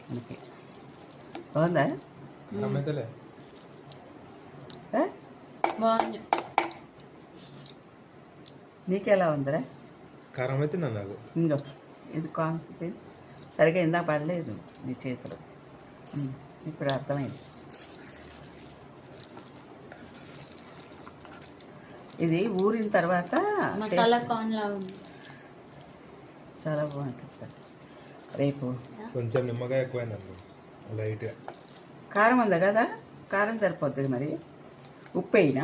మనకి బాగుందా? బాగుంది. నీకెలా ఉందిరా? కారం అయితే నాకు ఇంకో ఇది కాన్సెప్ట్ సరిగా ఇందా పడలేదు నీ చేతిలో. ఇప్పుడు అర్థమైంది. ఇది ఊరిన తర్వాత మసాలా కార్న్ లాగా ఉంది. చాలా బాగుంటుంది సార్. రేపు కొంచెం నిమ్మకాయ ఎక్కువైంది అనుకో, లైట్గా. కారం ఉందా కదా? కారం సరిపోతుంది. మరి ఉప్పు అయినా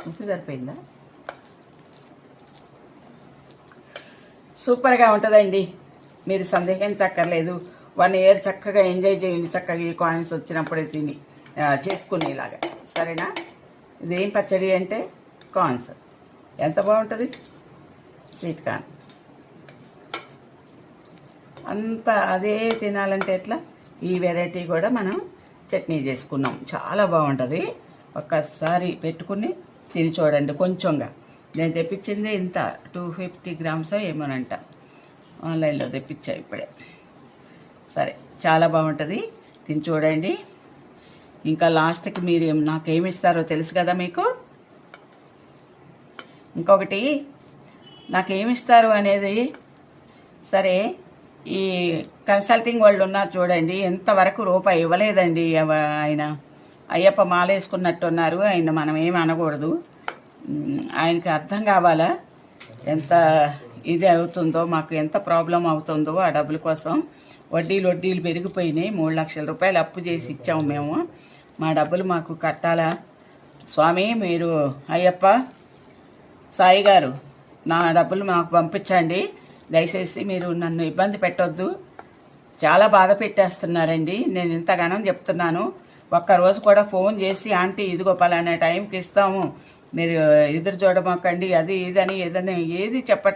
ఉప్పు సరిపోయిందా? సూపర్గా ఉంటుందండి. మీరు సందేహించక్కర్లేదు. 1 year చక్కగా ఎంజాయ్ చేయండి. చక్కగా ఈ కాయిన్స్ వచ్చినప్పుడే తిని చేసుకునేలాగా. సరేనా? ఇదేం పచ్చడి అంటే కార్న్స్. ఎంత బాగుంటుంది స్వీట్ కార్న్. అంత అదే తినాలంటే ఎట్లా? ఈ వెరైటీ కూడా మనం చట్నీ చేసుకున్నాం. చాలా బాగుంటుంది. ఒక్కసారి పెట్టుకుని తిని చూడండి. కొంచెంగా నేను తెప్పించింది ఇంత 250 grams ఏమోనంట. ఆన్లైన్లో తెప్పించా ఇప్పుడే. సరే, చాలా బాగుంటుంది. తిని చూడండి. ఇంకా లాస్ట్కి మీరు నాకేమి ఇస్తారో తెలుసు కదా మీకు. ఇంకొకటి నాకేమిస్తారు అనేది, సరే, ఈ కన్సల్టింగ్ వాళ్ళు ఉన్నారు చూడండి, ఎంతవరకు రూపాయి ఇవ్వలేదండి ఆయన. అయ్యప్ప మాల వేసుకున్నట్టున్నారు ఆయన. మనం ఏమి అనకూడదు. ఆయనకి అర్థం కావాలా ఎంత ఇది అవుతుందో, మాకు ఎంత ప్రాబ్లం అవుతుందో ఆ డబ్బుల కోసం. వడ్డీలు పెరిగిపోయినాయి. 3 లక్షల రూపాయలు అప్పు చేసి ఇచ్చాము మేము. మా డబ్బులు మాకు కట్టాలా స్వామి. మీరు అయ్యప్ప సాయి గారు నా డబ్బులు మాకు పంపించండి. దయచేసి మీరు నన్ను ఇబ్బంది పెట్టొద్దు. చాలా బాధ పెట్టేస్తున్నారండి. నేను ఇంతగానం చెప్తున్నాను. ఒక్కరోజు కూడా ఫోన్ చేసి ఆంటీ ఇదిగో పలానా టైంకి ఇస్తాము, మీరు ఎదురు చూడమాకండి, అది ఇదని ఏదని ఏది చెప్పట్లేదు.